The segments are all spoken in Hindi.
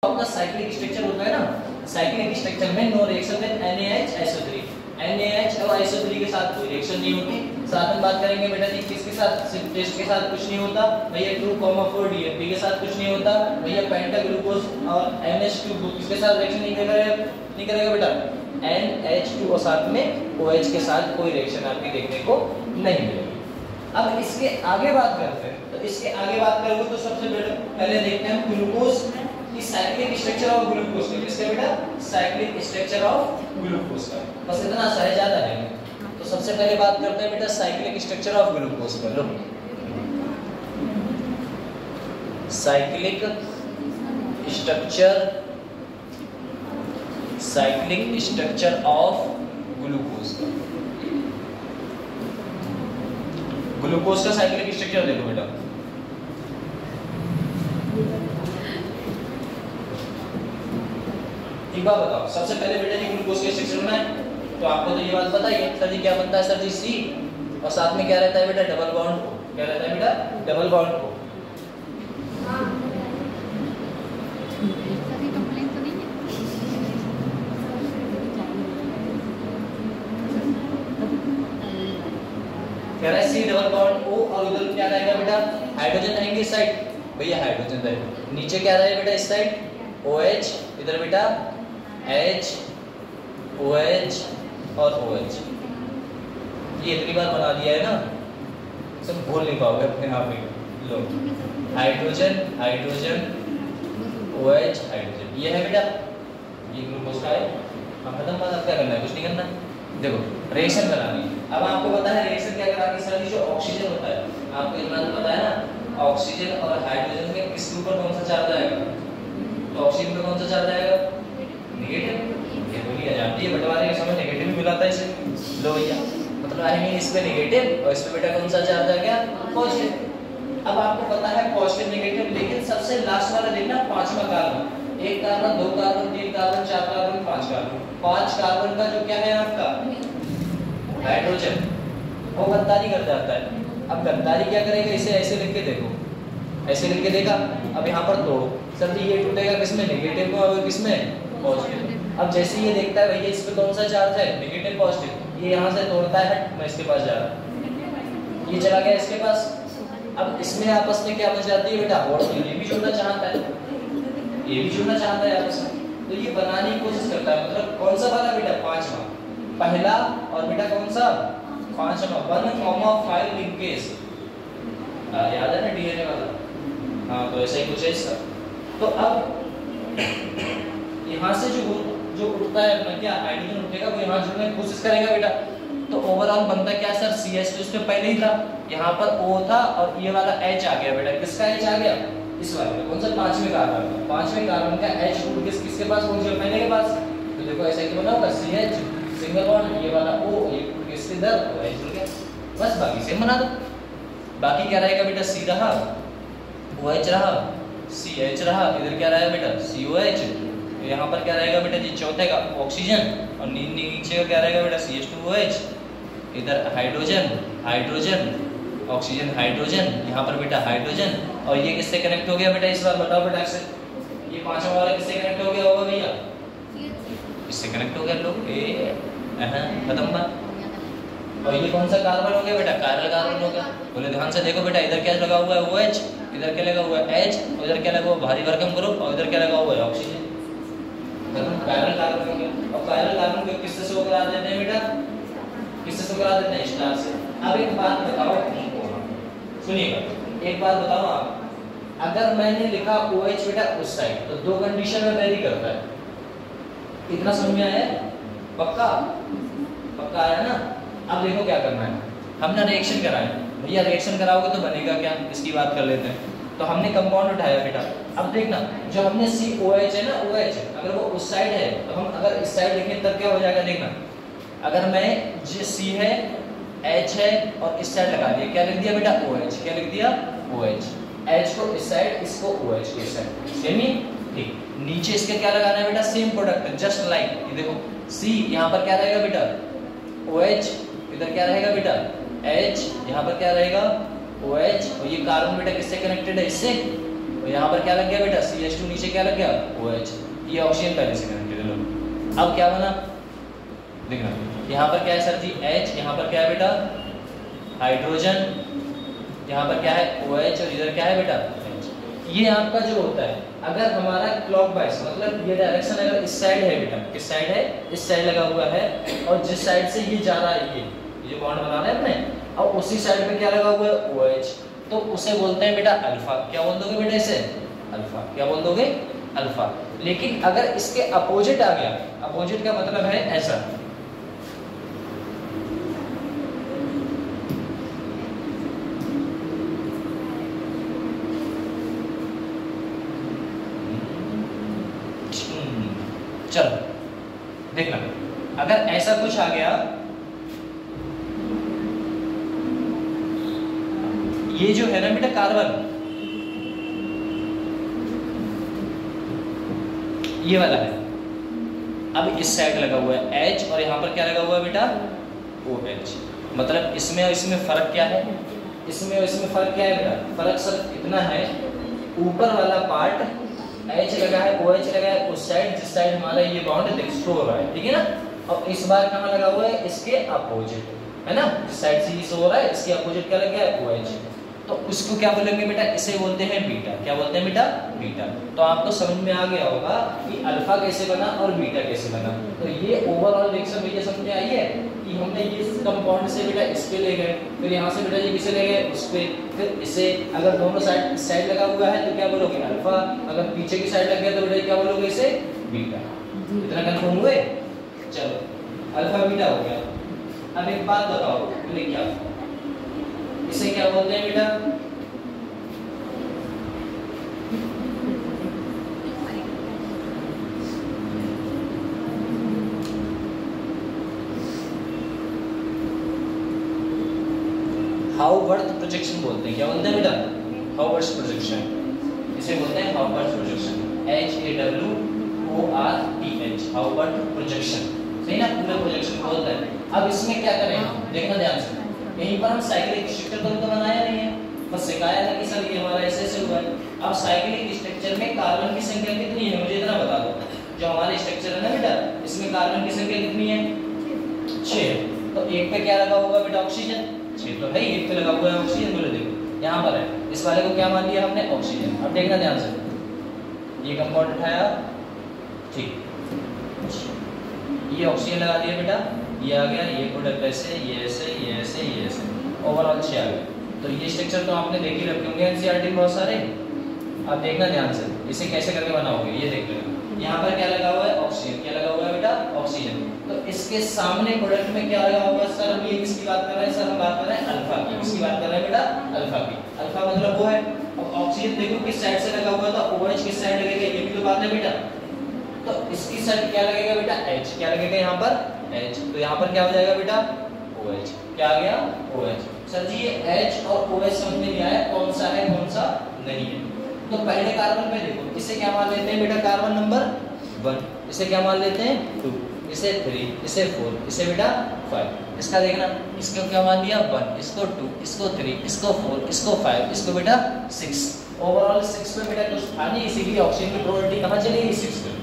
आपका साइक्लिक स्ट्रक्चर होता है ना, साइक्लिक स्ट्रक्चर में no reaction with NaHSO3, NaH और SO3 के साथ कोई रिएक्शन नहीं होती। साथ में बात करेंगे बेटा जी किसके साथ, सिर्फ टेस्ट के साथ कुछ नहीं होता भैया, 2,4 DNP के साथ कुछ नहीं होता भैया, पेंटा ग्लूकोज और NH2 किसके साथ रिएक्शन नहीं करेगा बेटा, NH2 और साथ में OH के साथ कोई रिएक्शन आपके देखने को नहीं मिलेगी। अब इसके आगे बात करते हैं, तो इसके आगे बात करोगे तो सबसे पहले देखते हैं ग्लूकोज की साइक्लिक स्ट्रक्चर ऑफ ग्लूकोज का, किसका बेटा, साइक्लिक स्ट्रक्चर ऑफ ग्लूकोज का, बस इतना सा है, ज्यादा नहीं। तो सबसे पहले बात करते हैं बेटा साइक्लिक स्ट्रक्चर ऑफ ग्लूकोज का। लो साइक्लिक स्ट्रक्चर ऑफ ग्लूकोज का, ग्लूकोज का साइक्लिक स्ट्रक्चर देखो बेटा। एक बात बताओ, सबसे पहले बेटा जी ग्लूकोज के स्ट्रक्चर में तो आपको तो ये बात पता ही है सर जी, क्या बनता है सर जी, C और साथ में क्या रहता है बेटा, डबल बॉन्ड O, क्या रहता है बेटा, डबल बॉन्ड O। कह रहा है C डबल बॉन्ड O और उधर क्या रहेगा बेटा, हाइड्रोजन रहेंगे इस साइड भैया, हाइड्रोजन रहेगा नीचे, क्या रहेगा बेटा इस साइड OH, इधर बेटा H OH और OH। ये इतनी बार बना दिया है ना, सब भूल नहीं पाओगे अपने आप ही। लो हाइड्रोजन हाइड्रोजन OH हाइड्रोजन, ये है बेटा, ये ग्लूकोज का है। अब खत्म बात, अब क्या करना है, कुछ नहीं करना है। देखो रिएक्शन करानी है। अब आपको पता है रिएक्शन क्या करानी है सर, जो ऑक्सीजन होता है आपको इतना तो पता है ना, ऑक्सीजन और हाइड्रोजन में किसके ऊपर कौन सा चार्ज आएगा, तो ऑक्सीजन पे कौन सा चार्ज आएगा, नेगेटिव। ये बोलिए जानती है बंटवारे के समय नेगेटिव भी मिलाता है इसे। लो भैया मतलब आएंगे इस पे नेगेटिव और इस पे बेटा कौन सा चार्ज आ गया, पॉजिटिव। अब आपको पता है पॉजिटिव नेगेटिव, लेकिन सबसे लास्ट वाला देखना, पांचवा कार्बन, एक कार्बन, दो कार्बन, तीन कार्बन, चार कार्बन, पांच कार्बन, पांच कार्बन का जो क्या है आपका हाइड्रोजन, वो गद्दारी कर जाता है। अब गद्दारी क्या करेगा, इसे ऐसे लिख के देखो, ऐसे लिख के देखा, अब यहाँ पर तोड़ो सर जी, ये टूटेगा किसमें, नेगेटिव को और किसमें, पॉजिटिव। अब जैसे ये देखता है भैया इस पे कौन सा चार्ज है, नेगेटिव पॉजिटिव, ये यहाँ से तोड़ता है, मैं इसके पास जा रहा हूँ, ये चला गया इसके पास। अब इसमें आपस में क्या बच जाती है बेटा, और ये भी जुड़ना चाहता है, ये भी जुड़ना चाहता है आपस में, तो ये बनाने की कोशिश करता है। मतलब कौन सा वाला बेटा, पांचवा, पहला और बेटा कौन सा, पांचवा, 1,5 लिंकेज, याद है ना डीएनए वाला, हाँ तो ऐसा ही कुछ है इसका। तो अब यहाँ से जो उठता है अपना क्या, हाइड्रोजन उठेगा, वो यहाँ जुड़ने की कोशिश करेगा बेटा। तो ओवरऑल बनता क्या सर, CH, तो इसमें पहले ही था, यहाँ पर O था और ये वाला H आ गया बेटा, किसका H आ गया, इस वाले कौन सा, पांचवें कार्बन का, पांचवें कार्बन का H टूट किसके पास पहुंच गया, पहले के पास। तो देखो ऐसा ही बना होगा, CH सिंगल बॉन्ड, ये वाला O, ये टूट किसके इधर, तो H जुड़ गया, बस बाकी सेम बना दो। बाकी क्या रहेगा बेटा, C रहा, OH रहा, CH रहा, इधर क्या रहेगा बेटा, COH, यहाँ पर क्या रहेगा बेटा जी, चौथे का ऑक्सीजन, और नीचे का क्या रहेगा बेटा, CH2OH, इधर हाइड्रोजन हाइड्रोजन, ऑक्सीजन हाइड्रोजन, यहाँ पर बेटा हाइड्रोजन, और ये किससे कनेक्ट हो गया बेटा, इस बार बताओ बेटा से, ये पांचवा वाला किससे कनेक्ट हो गया होगा भैया, इससे कनेक्ट हो गया, लोग खत्म बात। और ये कौन सा कार्बन हो गया बेटा, कायरल कार्बन हो गया। बोले ध्यान से देखो बेटा, इधर क्या लगा हुआ है, OH, इधर क्या लगा हुआ है, H, और इधर क्या लगा हुआ है, भारी भरकम ग्रुप, और इधर क्या लगा हुआ है, ऑक्सीजन, कायरल कार्बन हो गया। और कायरल कार्बन को किससे शो करा देते हैं बेटा, किससे शो करा देते हैं, स्टार से। अब एक बात बताओ, सुनिएगा, एक बात बताओ आप, अगर मैंने लिखा OH बेटा उस साइड, तो दो कंडीशन में वेरी करता है, इतना समझ में आया, पक्का पक्का आया ना। अब देखो क्या करना है, हमने रिएक्शन कराया भैया, रिएक्शन कराओगे तो बनेगा क्या, इसकी बात कर लेते हैं। तो हमने कंपाउंड उठाया बेटा, अब देखना जो हमने COH है ना, OH अगर वो उस साइड है, तो हम अगर इस साइड लिखें तब क्या हो जाएगा, देखना अगर मैं जो C है, H है और इस साइड लगा दिया, क्या लिख दिया बेटा, OH, क्या लिख दिया, OH, H को इस साइड, इसको OH को इस साइड, सेम ही ठीक। नीचे इसके क्या लगाना है बेटा, सेम प्रोडक्ट, जस्ट लाइक ये देखो, C यहाँ पर क्या रहेगा बेटा, OH, इधर क्या रहेगा बेटा, H, यहाँ पर क्या रहेगा, OH, और ये कार्बन बेटा किससे कनेक्टेड है, इससे, तो यहाँ पर क्या लग गया बेटा CH2 नीचे क्या लग गया OH, ये ऑक्सीजन पहले से कनेक्टेड है। लो अब क्या बना देखना, यहाँ पर क्या है सर जी H, यहाँ पर क्या है बेटा हाइड्रोजन, यहाँ पर क्या है OH और इधर क्या है बेटा H। ये आपका जो होता है अगर हमारा क्लॉकवाइज मतलब ये डायरेक्शन अगर इस साइड है बेटा, किस साइड है इस साइड लगा हुआ है, और जिस साइड से ये जा रहा है ये जो बॉन्ड बना रहे हैं अपने, और उसी साइड पे क्या लगा हुआ है OH, तो उसे बोलते हैं बेटा अल्फा। क्या बोल दोगे बेटा इसे अल्फा, क्या बोल दोगे अल्फा। लेकिन अगर इसके अपोजिट आ गया, अपोजिट का मतलब है ऐसा, चलो देखना अगर ऐसा कुछ आ गया, ये जो है ना बेटा कार्बन, ये वाला है, अब इस साइड लगा हुआ है H और यहाँ पर क्या लगा हुआ है बेटा OH। मतलब इसमें और इसमें फर्क क्या है, इसमें और इसमें फर्क क्या है बेटा, फर्क सिर्फ इतना है ऊपर वाला पार्ट H लगा है OH लगा है उस साइड जिस साइड हमारा ये बॉन्ड शो हो रहा है, ठीक है ना। और इस बार कहाँ लगा हुआ है इसके अपोजिट, है ना, जिस साइड से ये शो हो रहा है इसके अपोजिट क्या लग गया है OH। तो उसको क्या बोलेंगे बेटा, इसे बोलते हैं बीटा। क्या बोलते हैं बेटा बीटा। तो आपको समझ में आ गया होगा कि अल्फा कैसे बना और बीटा कैसे बना। तो ये ओवरऑल रिएक्शन में ये समझ में आई है कि हमने ये कंपाउंड से बेटा इस पे ले गए, फिर यहाँ से बेटा ये किसे ले गए उस पे, फिर इसे अगर दोनों साइड साइड लगा हुआ है तो क्या बोलोगे अल्फा, अगर पीछे की साइड लग गया तो बेटा क्या बोलोगे इसे बीटा। इतना कंफर्म हुए, चलो अल्फा बीटा हो गया। अब एक बात बताओ बोले क्या, इसे क्या बोलते हैं बेटा, हाउवर्थ प्रोजेक्शन बोलते हैं। क्या बोलते हैं बेटा हाउवर्थ प्रोजेक्शन, इसे बोलते हैं हाउवर्थ प्रोजेक्शन, HAWORTH हाउवर्थ प्रोजेक्शन, सही ना, पूरा प्रोजेक्शन बोलता है। अब इसमें क्या करें हम, देखना ध्यान से, यहीं पर हम साइक्लिक स्ट्रक्चर तो बनाया नहीं है, बस सिखाया था कि सर ये हमारा ऐसे हुआ है। अब साइक्लिक स्ट्रक्चर में कार्बन की संख्या कितनी है मुझे इतना बता दो। जो हमारा स्ट्रक्चर है ना बेटा, इसमें कार्बन की संख्या कितनी है 6। तो एक पे क्या लगा होगा बेटा ऑक्सीजन, 6 तो है, एक पे लगा हुआ है ऑक्सीजन। बोले देखो यहाँ पर है, इस वाले को क्या मान लिया हमने ऑक्सीजन। अब देखना ध्यान से, ये कंपाउंड उठाया, ठीक, ये ऑक्सीजन लगा दिया बेटा, ये आ गया, ये प्रोडक्ट ऐसे, ये ऐसे, ये ऐसे, ये ऐसे, ओवरऑल 6 आ गया। तो ये स्ट्रक्चर तो आपने देख ही रखे होंगे एनसीईआरटी में बहुत सारे। अब देखना ध्यान से, इसे कैसे करके बनाओगे ये देख लेना। यहाँ पर क्या लगा हुआ है ऑक्सीजन, क्या लगा हुआ है बेटा ऑक्सीजन। तो इसके सामने प्रोडक्ट में क्या लगा हुआ है सर, हम ये किसकी बात कर रहे हैं सर, हम बात कर रहे हैं अल्फा की। किसकी बात कर रहे हैं बेटा अल्फा की। अल्फा मतलब वो है, और ऑक्सीजन देखो किस साइड से लगा हुआ था, OH किस साइड लगेगा, ये भी तो बात है बेटा। तो इसकी साइड क्या लगेगा बेटा H, क्या लगेगा यहाँ पर H। तो यहाँ पर क्या हो जाएगा बेटा OH, क्या आ गया OH। सर जी ये H और OH समझ में नहीं आया कौन सा है कौन सा नहीं है। तो पहले कार्बन में देखो, इसे क्या मान लेते हैं बेटा कार्बन नंबर 1, इसे क्या मान लेते हैं 2, इसे 3, इसे 4, इसे बेटा 5। इसका देखना, इसको क्या मान लिया 1, इसको 2, इसको 3, इसको 4, इसको 5, इसको बेटा 6। ओवरऑल 6 पे बेटा कुछ था नहीं, इसीलिए ऑक्सीजन की प्रोबेबिलिटी कहाँ चली गई 6 पे,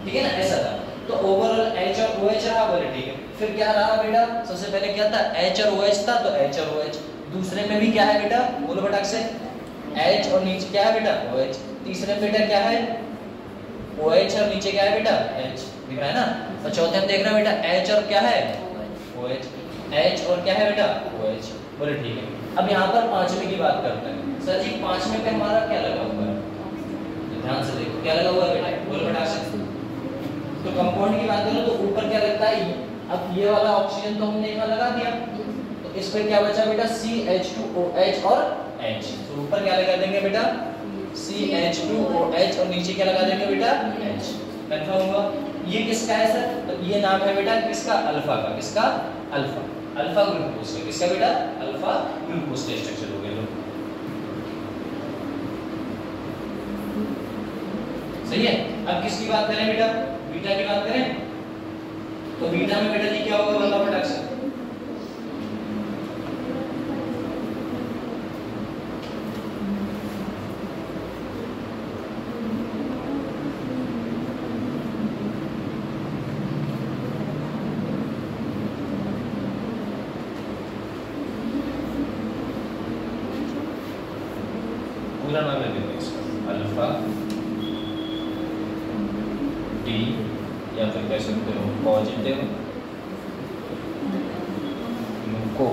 ठीक है ना, ऐसा था। तो ओवरऑल H और OH रहा, बोले ठीक है। फिर क्या रहा बेटा, सबसे पहले क्या था H और OH था, तो H और OH। दूसरे में भी क्या है बेटा, बोलो फटाक से, H और नीचे क्या है बेटा OH। तीसरे में बेटा क्या है OH और नीचे क्या है बेटा H, दिख रहा है ना। और चौथे में देख रहा है बेटा H और क्या है OH, H और क्या है बेटा OH, बोले ठीक है। अब यहाँ पर पांचवें की बात करते हैं। सर जी पांचवें पे हमारा क्या लगा हुआ है, ध्यान से देखो क्या लगा हुआ है बेटा, बोलो फटाक से। तो कंपाउंड की बात करें तो ऊपर क्या लगता है, अब ये वाला ऑक्सीजन तो हमने यहाँ लगा दिया, तो इस पे क्या बचा बेटा CH2OH और H। तो ऊपर क्या लगा देंगे बेटा CH2OH और नीचे क्या लगा देंगे बेटा H। कंफर्म हुआ। ये किसका है सर, तो ये नाम है बेटा किसका अल्फा का, किसका अल्फा, अल्फा ग्लूकोज का, किसका बेटा अल्फा ग्लूकोज का स्ट्रक्चर हो गया। सही है। अब किसकी बात करें बेटा, बीटा की बात करें। तो बीटा में बेटा जी क्या होगा बताओ फटाक से। पूरा नाम ले देते हैं इसका, अल्फा डी, या फिर कह सकते हो पॉजिटिव ग्लूको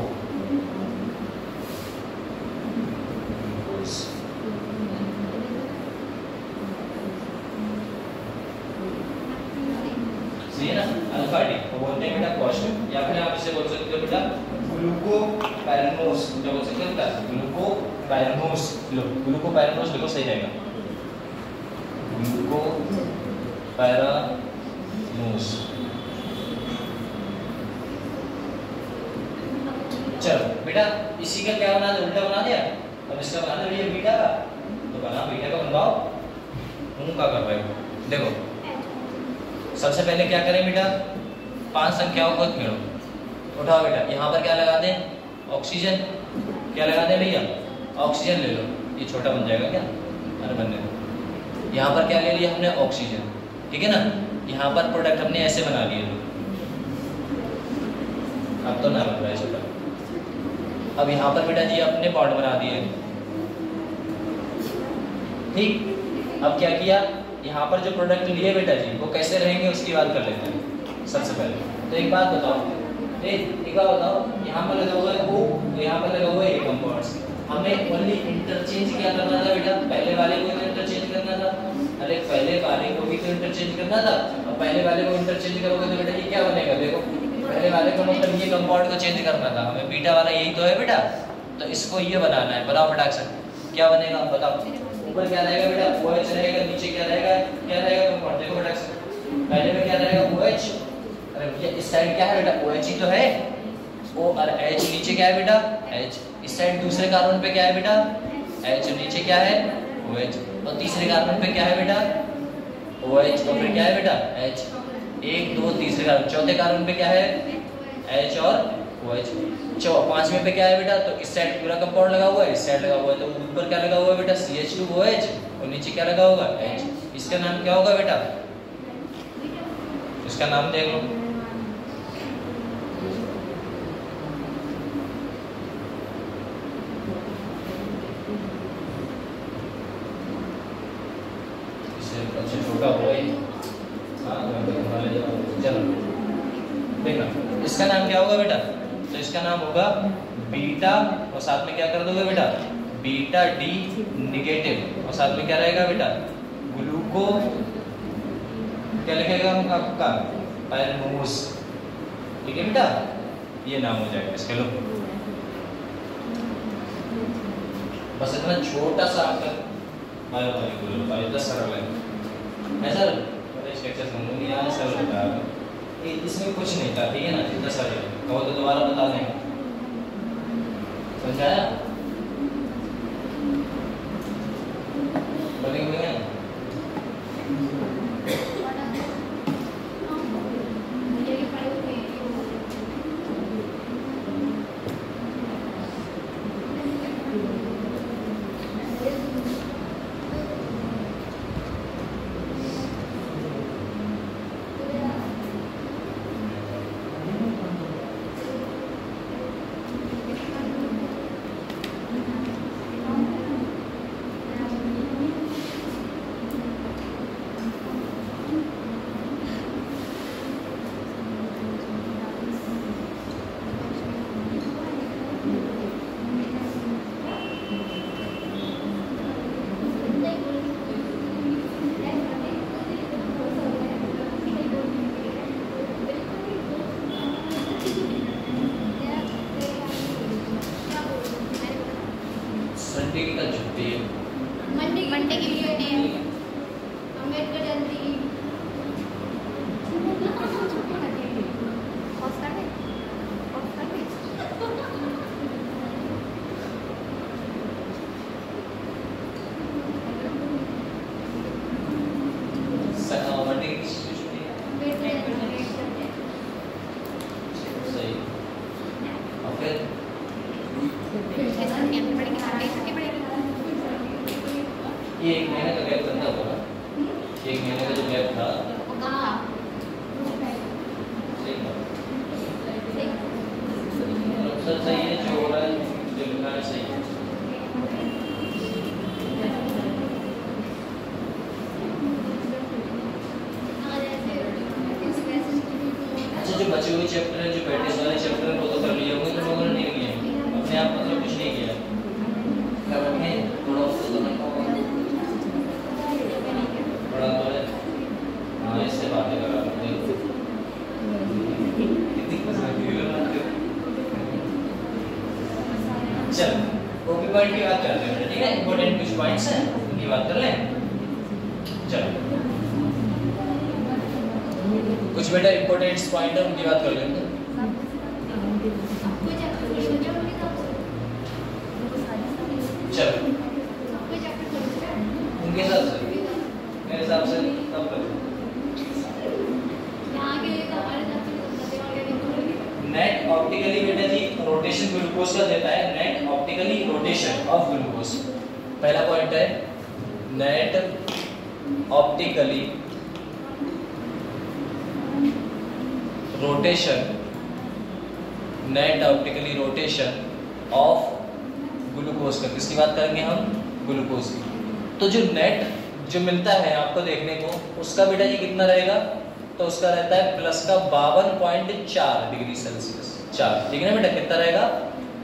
ना, अल्फा डी तो बोलते हैं बेटा पॉजिटिव, या फिर आप इसे बोल सकते हो बेटा ग्लूकोपैरानोस, जो बोल सकते हो बेटा ग्लूकोपैरानोस। लो ग्लूकोपैरानोस लिखो, सही रहेगा, ग्लूकोपैरानोस। चलो बेटा इसी का क्या बना दे, उल्टा बना दिया। अब इसका बना दे ये बीटा का, तो बना बीटा का बनवाओ। हूं क्या कर रहे हो, देखो सबसे पहले क्या करें बेटा, 5 संख्याओं को गिनो, उठाओ बेटा। यहाँ पर क्या लगा दें, ऑक्सीजन, क्या लगा दें भैया, ऑक्सीजन ले लो, ये छोटा बन जाएगा क्या, अरे बनने दो। यहाँ पर क्या ले लिया हमने, ऑक्सीजन, ठीक है ना। यहाँ पर प्रोडक्ट हमने ऐसे बना लिए, अब तो ना बन रहा है छोटा। अब यहाँ पर बेटा जी अपने बॉन्ड बना दिए, ठीक। अब क्या किया, यहाँ पर जो प्रोडक्ट लिए बेटा जी वो कैसे रहेंगे उसकी बात कर लेते हैं सबसे पहले। तो एक बात बताओ, एक बात बताओ, यहाँ पर लगा हुआ है O, तो यहाँ पर लगा हुआ है A कंपाउंड्स। हमें ओनली इंटरचेंज क्या करना था बेटा, पहले वाले को तो इंटरचेंज करना था, अरे पहले वाले को भी तो इंटरचेंज करना था। अब पहले वाले को इंटरचेंज करोगे तो बेटा ये क्या बनेगा, देखो पहले वाले को मतलब ये कंपाउंड को चेंज करना था, हमें बीटा वाला यही तो है बेटा, तो इसको ये बनाना है। बनाओ फटाक से, क्या बनेगा बताओ। ऊपर क्या रहेगा बेटा, OH रहेगा, नीचे क्या रहेगा कंपाउंड, देखो फटाक से। पहले में क्या रहेगा OH, अरे भैया इस साइड क्या है बेटा, OH ही तो है, O और H, नीचे क्या है बेटा H। इस साइड दूसरे कार्बन पे क्या है बेटा H, नीचे क्या है OH, और तीसरे कार्बन पे क्या है बेटा OH, और फिर क्या है बेटा H। 1 2 तीसरे कार्बन, चौथे कार्बन पे क्या है H और OH। 5वें पे क्या है बेटा, तो इस साइड पूरा कंपाउंड लगा हुआ है, इस साइड लगा हुआ है, तो ऊपर क्या लगा हुआ है बेटा CH2OH, और नीचे क्या लगा होगा H। इसका नाम क्या होगा बेटा, इसका नाम देख लो, इसे छोटा हुआ ही, चलो देखना इसका नाम क्या होगा बेटा, तो इसका नाम होगा बीटा, और साथ में क्या कर दोगे बेटा बीटा डी निगेटिव, और साथ में क्या रहेगा बेटा ग्लूको, क्या लिखेगा आपका पैरानोस, ठीक है बेटा, ये नाम हो जाएगा इसके। लो बस इतना छोटा सा आकर बायो इतना सरल है, ऐसा स्ट्रक्चर समझूंगी यहाँ सरल होता है, इसमें कुछ नहीं था, ठीक है ना, इतना सरल है, कहो तो दोबारा बता दें, समझाया बोलेंगे भैया। बचे हुए चैप्टर है जो बैटिस वाले चैप्टर है वो तो कर लिए होंगे तुम लोगों ने, नहीं किए अपने आप, मतलब कुछ नहीं किया क्या रखे थोड़ा उसको तो रखा होगा बड़ा तो है। हाँ इससे बातें करा देखो कितनी मजाक की बात है। चल कॉपी पॉइंट की बात करते हैं, ठीक है, इंपॉर्टेंट कुछ पॉइंट्स हैं उनकी बात कर लें। चलो कुछ बेटा इंपॉर्टेंट पॉइंट है उनकी बात कर लेंगे। चलो उनके हिसाब से, मेरे हिसाब से तब करो। नेट ऑप्टिकली बेटा जी रोटेशन ग्लूकोज का देता है, net optically rotation of glucose. पहला पॉइंट है net optically rotation, net optically rotation of glucose का। किसकी बात करेंगे हम? ग्लूकोज की। तो जो नेट जो मिलता है आपको देखने को उसका बेटा जी कितना रहेगा? तो उसका रहता है प्लस का 52.4 डिग्री सेल्सियस, 4, ठीक है ना बेटा, कितना रहेगा?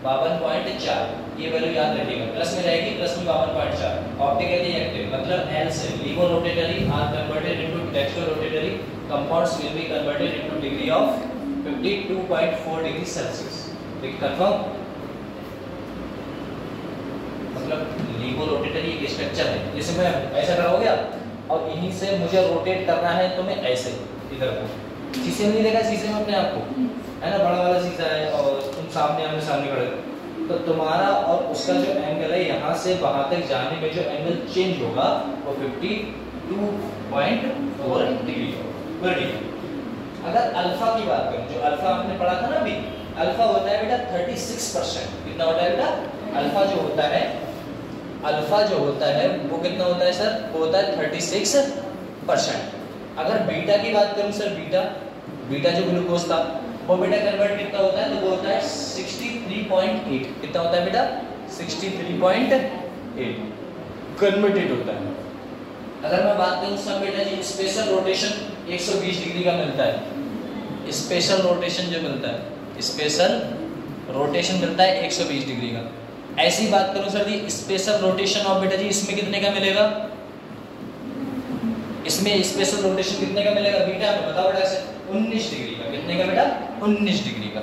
52.4। ये वैल्यू याद रखिएगा, प्लस में रहेगी, प्लस में 52.4। ऑप्टिकली एक्टिव मतलब एल से laevo rotatory are converted into dextro rotatory compounds will be converted into degree of 52.4 degree Celsius. ठीक कंफर्म? मतलब लिवो रोटेटरी एक स्ट्रक्चर है, जैसे मैं ऐसा कराओगे आप और यहीं से मुझे रोटेट करना है तो मैं ऐसे इधर को, शीशे में नहीं देखा, शीशे में अपने आप को है ना, बड़ा वाला शीशा है और तुम सामने आमने सामने खड़े, तो तुम्हारा और उसका जो एंगल है यहाँ से वहां तक जाने में जो एंगल चेंज होगा वो 52.4 डिग्री होगा। अगर अल्फा की बात करें, जो अल्फा आपने पढ़ा था ना अभी, अल्फा होता है बेटा 36%। कितना होता है बेटा? अल्फा जो होता है, अल्फा जो होता है वो कितना होता है सर? वो होता है 36%। अगर बीटा की बात करूं सर, बीटा जो ग्लूकोज था वो बेटा कन्वर्ट कितना होता है? तो वो होता है 63.8। कितना होता है बेटा? 63.8 कन्वर्टेड होता है। अगर मैं बात करूं सर बेटा जी स्पेशल रोटेशन 120 डिग्री का मिलता है, स्पेशल रोटेशन जो मिलता है, स्पेशल रोटेशन मिलता है 120 डिग्री का। ऐसी बात करूं sir ji special rotation of बेटा जी इसमें कितने का मिलेगा? इसमें स्पेशल रोटेशन कितने का मिलेगा? बीटा में बताओ बेटा से 19 डिग्री का। कितने का बेटा? 19 डिग्री का।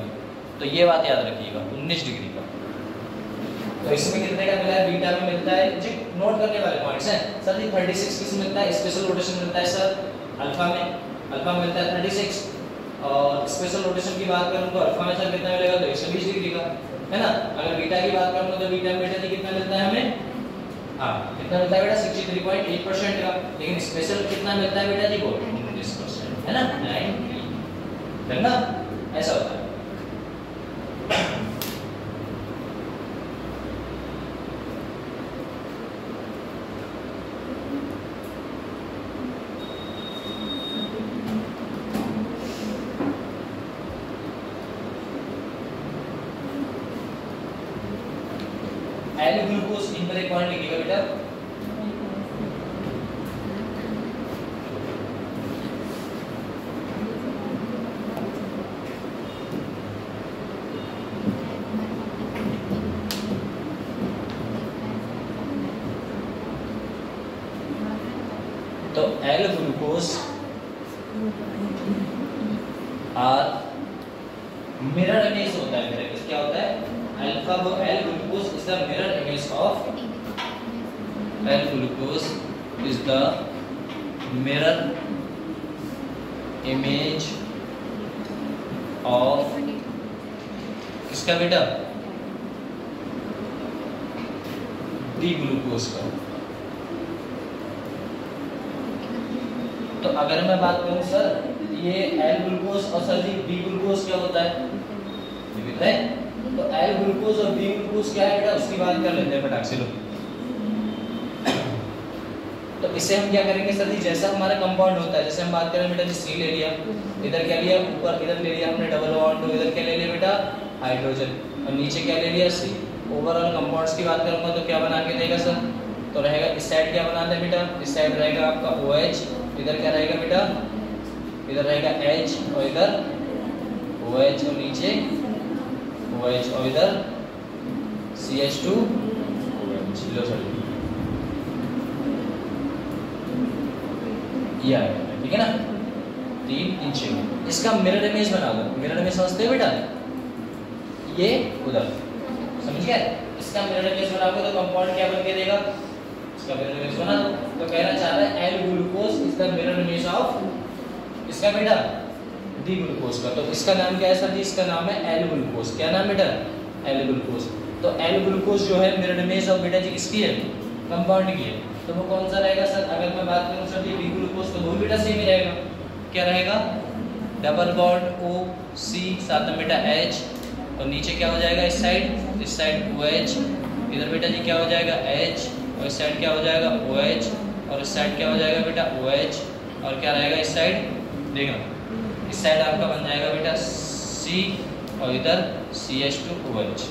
तो ये बात याद रखिएगा 19 डिग्री का। तो इसमें कितने का मिला है? बीटा में मिलता है जी, नोट करने वाले पॉइंट्स हैं सर जी। 36 किस मिलता है? स्पेशल रोटेशन मिलता है सर अल्फा में, अल्फा में मिलता है 36। और स्पेशल रोटेशन की बात करूं तो अल्फा में सर कितना मिलेगा? तो 120 डिग्री का, है ना। अगर बीटा की बात करूं तो बीटा में बेटा जी कितना मिलता है हमें? हाँ कितना मिलता है बेटा? 63.8% का। लेकिन स्पेशल कितना मिलता है बेटा जी? वो 19%, है ना, 9 है ना, ऐसा होता है। एल ग्लूकोज इन पर एक पॉइंट लिखिएगा बेटा। तो L glucose are mirror image होता है मेरा, क्या होता है? अल्फा वो L glucose is the mirror image of, L glucose is the mirror image of किसका बेटा? डी ग्लूकोज का। तो अगर मैं बात करूं सर ये एल ग्लूकोज और सर जी डी ग्लूकोज क्या होता है? विविध है। तो एल ग्लूकोज और डी ग्लूकोज क्या है बेटा? उसकी बात कर लेते हैं फटाक से लोग। तो इसे हम क्या करेंगे सर जी, जैसा हमारा कंपाउंड होता है, जैसे हम बात करें बेटा जी सी ले लिया, इधर क्या लिया? ऊपर इधर ले लिया हमने डबल बॉन्ड, इधर क्या ले लिया बेटा? हाइड्रोजन, और नीचे क्या ले लिया? सी। ओवरऑल कंपाउंड्स की बात करूंगा तो क्या बना के देगा सर? तो रहेगा इस साइड क्या बना दे बेटा? इस साइड रहेगा आपका OH, इधर क्या रहेगा बेटा? इधर रहेगा H और इधर OH और नीचे OH और इधर CH2 OH। लो सर ये आएगा, ठीक है ना, 3 3 6। इसका मिरर इमेज बना दो। मिरर इमेज समझते हो बेटा, ये उधर, समझ गए? इसका मिरर इमेज बनाओगे तो कंपाउंड क्या बन के देगा, इसका मिरर इमेज बना दो। तो कहना चाह रहा है L glucose is the mirror image of इसका बेटा डी ग्लूकोज का। तो इसका नाम क्या है सर जी? इसका नाम है एल ग्लूकोज। क्या नाम बेटा? L glucose. तो एल ग्लूकोज जो है मिरर इमेज ऑफ बेटा जी किसकी है? कंपाउंड की है। तो वो कौन सा रहेगा सर? अगर मैं बात करूं सर जी डी ग्लूकोज, तो वो बेटा सेम ही रहेगा। क्या रहेगा? डबल बॉन्ड O C साथ में बेटा H, और नीचे क्या हो जाएगा? इस साइड OH, इधर बेटा जी क्या हो जाएगा? H, और इस साइड क्या हो जाएगा? OH, और इस साइड क्या हो जाएगा बेटा? OH, और क्या रहेगा इस साइड? देखो इस साइड आपका बन जाएगा बेटा C, और इधर CH2OH,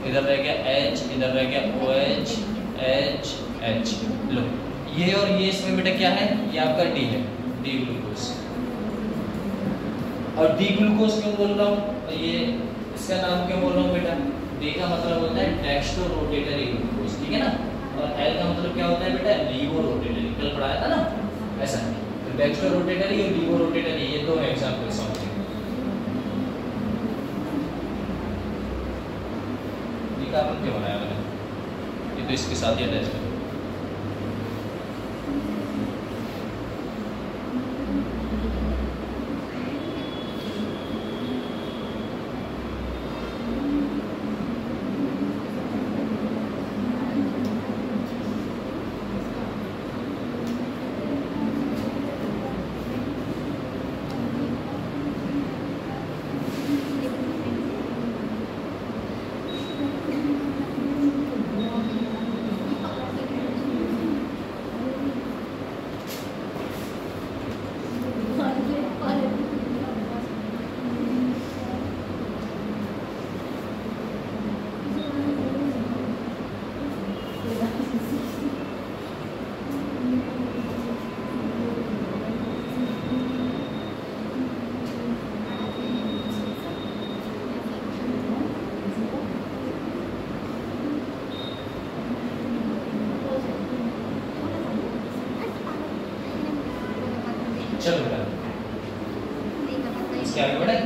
इधर रह गया H, इधर रह गया OH H H। लो ये और ये इसमें बेटा क्या है? ये आपका D है, डी ग्लूकोज। और डी ग्लूकोज क्यों बोल रहा हूँ? और ये इसका नाम क्यों बोल रहा हूँ बेटा? डी का मतलब होता है डेक्स्ट्रो रोटेटरी ग्लूकोज, ठीक है ना, और एल का मतलब क्या होता है बेटा? Levorotatory. कल पढ़ाया था ना ऐसा। तो डेक्स्ट्रो रोटेटरी और लीवो रोटेटरी ये दो एग्जांपल समझिए। ये का अपन क्यों बनाया मैंने? ये तो इसके साथ ही अटैच है। चलो बेटा इसके आगे बढ़े।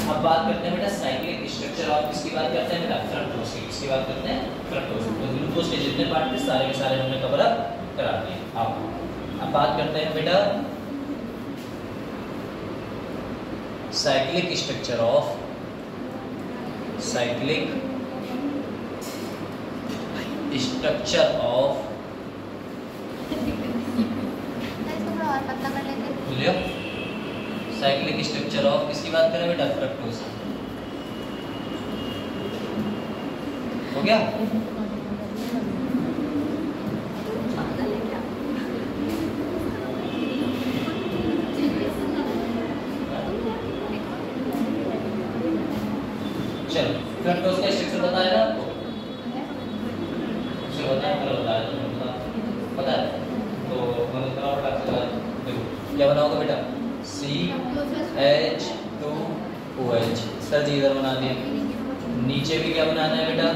अब बात करते हैं बेटा साइक्लिक स्ट्रक्चर ऑफ, किसकी बात करते हैं बेटा? फ्रक्टोज की। किसकी बात करते हैं? फ्रक्टोज। तो ग्लूकोज के जितने पार्ट थे सारे के सारे हमने कवर अप करा दिए। अब बात करते हैं बेटा cyclic structure of, cyclic structure of cyclic structure of किसकी बात करें बेटा? फ्रक्टोज। हो गया? चलो फ्रक्टोज का स्ट्रक्चर बताया ना आपको? उसे बताया पता है? तो मतलब देखो क्या बनाओगे बेटा? CH2OH। सर जी इधर बना दिया। नीचे भी क्या बनाना है बेटा?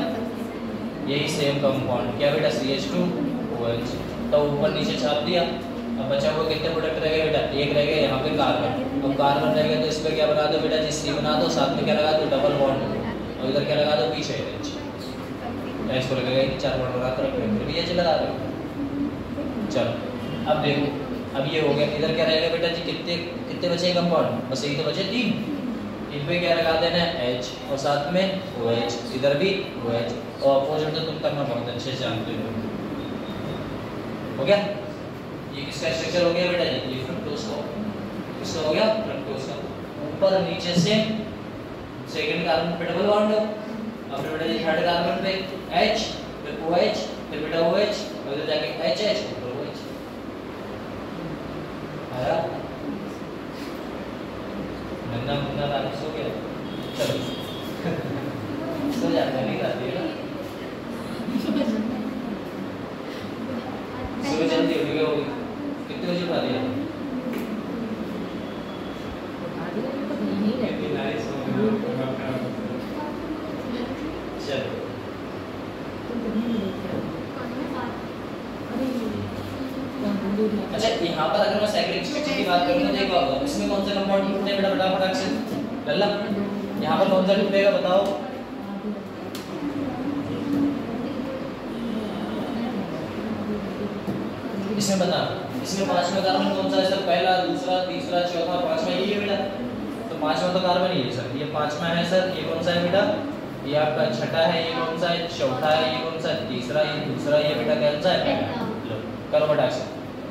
यही सेम कंपाउंड। क्या बेटा? CH2OH। तो ऊपर नीचे छाप दिया। अब बचा हुआ कितने प्रोडक्ट रह गए बेटा? एक रह गए यहाँ पे कार्बन। तो कार्बन रह गया तो इस पर क्या बना दो बेटा जी? C बना दो, साथ में क्या लगा दो? Double bond. और इधर क्या लगा दो? पीछे इसको लगेगा कि 4 बॉन्ड लगा कर फिर भी ये लगा दो। चलो अब देखो, अब ये हो गया। इधर क्या रहेगा बेटा जी? कितने बचे कंपाउंड? बस यही तो बचे 3। इन पे क्या लगा देना है? H, और साथ में OH, इधर भी OH, और अपोजिट तो तुम करना बहुत अच्छे से जानते हो। हो गया? ये किसका स्ट्रक्चर हो गया बेटा जी? ये फ्रक्टोज का। किसका हो गया? फ्रक्टोज का। ऊपर नीचे से सेकंड कार्बन पे डबल बॉन्ड हो, अब बेटा जी थर्ड कार्बन पे H, फिर OH, फिर बेटा OH, और इधर जाके HH, ऊपर OH। आया? नन्ना मुन्ना रानी सो गया? चलो सो जाता है, नहीं खाती है ना? सुबह जल्दी उठ गए होगी। कितने बजे उठा दिया? चलो अच्छा, यहाँ पर अगर मैं साइक्लिक स्ट्रक्चर की बात करूँ तो देखो इसमें कौन सा कंपाउंड टूटने बेटा फटाफट से लल्ला, यहाँ पर कौन सा टूटेगा बताओ? इसमें बता, इसमें पांचवा कार्बन कौन सा है सर? पहला, दूसरा, तीसरा, चौथा, पांचवा, यही है बेटा। तो पांचवा तो कार्बन ही है सर, ये पांचवा है सर। ये कौन सा है बेटा? ये आपका छठा है। ये कौन सा है? चौथा है। ये कौन सा है? तीसरा। ये दूसरा। ये बेटा कौन सा है? लो करो बेटा से।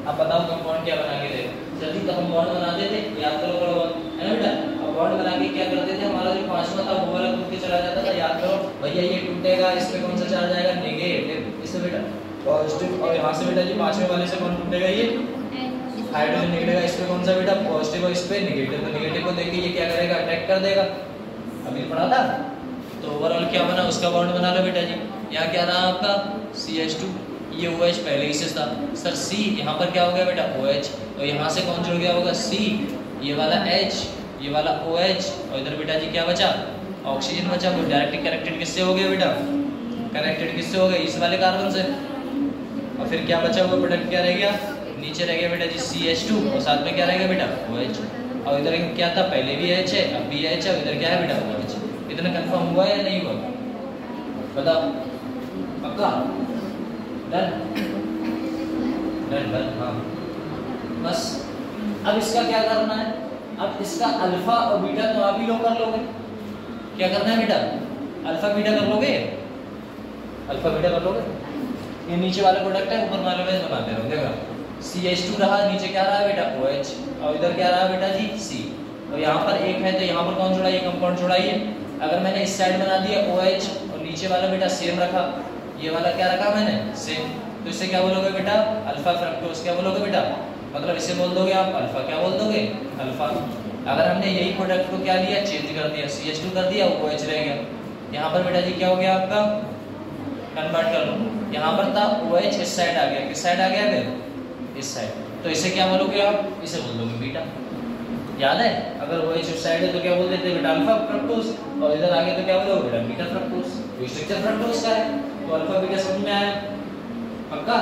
अब बताओ कंपाउंड क्या बना के दे? जल्दी तो हम बॉन्ड बनाते थे, याद करो करो है ना बेटा। अब बॉन्ड बना के क्या करते थे? हमारा जो पांचवा था वो वाला टूट के चला जाता था, याद करो भैया। ये टूटेगा, इसमें कौन सा चार्ज आएगा? नेगेटिव। इसमें बेटा पॉजिटिव। और यहाँ से बेटा जी पांचवे वाले से कौन टूटेगा? ये हाइड्रोजन निकलेगा। इस पे कौन सा बेटा? पॉजिटिव। और इस पे नेगेटिव। तो नेगेटिव को देख के ये क्या करेगा? अटैक कर देगा। अभी पढ़ा था। तो ओवरऑल क्या बना? उसका बॉन्ड बना लो बेटा जी। यहाँ क्या रहा आपका? CH2। ये OH पहले ही से था सर। C यहाँ पर क्या हो गया बेटा? OH। और यहाँ से कौन जुड़ गया होगा? C। ये वाला H, ये वाला OH। और इधर बेटा जी क्या बचा? ऑक्सीजन बचा। वो डायरेक्टली कनेक्टेड किससे हो गया बेटा? कनेक्टेड किससे हो गया? इस वाले कार्बन से। और फिर क्या बचा हुआ प्रोडक्ट? क्या रह गया? नीचे रह गया बेटा जी CH2। और साथ में क्या रह गया बेटा? OH। और इधर क्या था? पहले भी H है, अब भी H है। इधर क्या है बेटा? OH। इतना कंफर्म हुआ या नहीं हुआ? बताओ पक्का? Done done done. हाँ बस अब इसका क्या करना है? अब इसका अल्फा और बीटा तो आप ही लोग कर लोगे। क्या करना है बेटा? अल्फा बीटा कर लोगे? अल्फा बीटा कर लोगे? ये नीचे वाला प्रोडक्ट है, ऊपर वाले में बनाते रहो। देखो CH2 रहा, नीचे क्या रहा बेटा? OH। और इधर क्या रहा बेटा जी? C। और यहाँ पर एक है तो यहाँ पर कौन जुड़ा? ये कंपाउंड जुड़ा ही है। अगर मैंने इस साइड बना दिया OH और नीचे वाला बेटा सेम रखा, ये वाला क्या रखा मैंने? सेम। तो इससे क्या बोलोगे बेटा? Alpha fructose. क्या बोलोगे बेटा? मतलब इसे बोल दोगे आप अल्फा। क्या बोल दोगे? अल्फा। अगर हमने यही प्रोडक्ट को क्या लिया? चेंज कर दिया, CH2 कर दिया, OH रह गया। यहाँ पर बेटा जी क्या हो गया आपका? कन्वर्ट कर लो। यहाँ पर था OH, इस साइड आ गया। किस साइड आ गया फिर? इस साइड। तो इसे क्या बोलोगे आप? इसे बोल दोगे बीटा। याद है? अगर OH इस साइड है तो क्या बोल देते बेटा? Alpha fructose. और इधर आगे तो क्या बोलोगे बेटा? Beta fructose. तो स्ट्रक्चर फ्रक्टोज का है तो अल्फा बीटा समझ में आया? पक्का?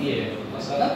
ये मसला।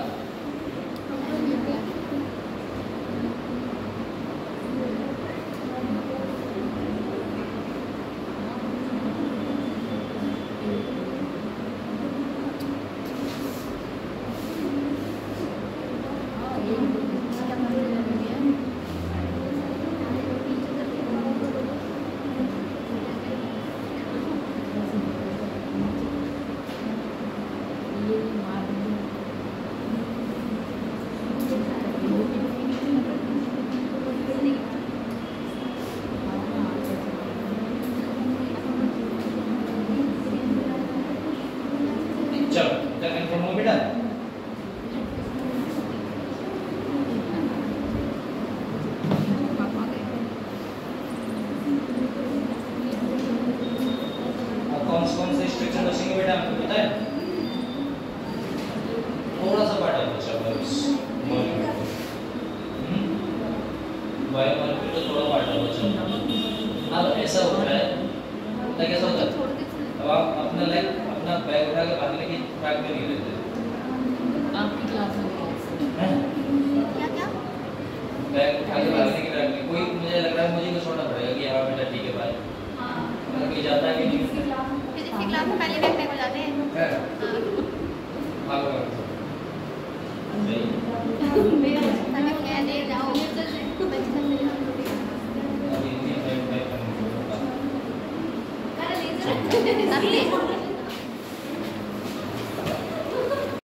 Lovely.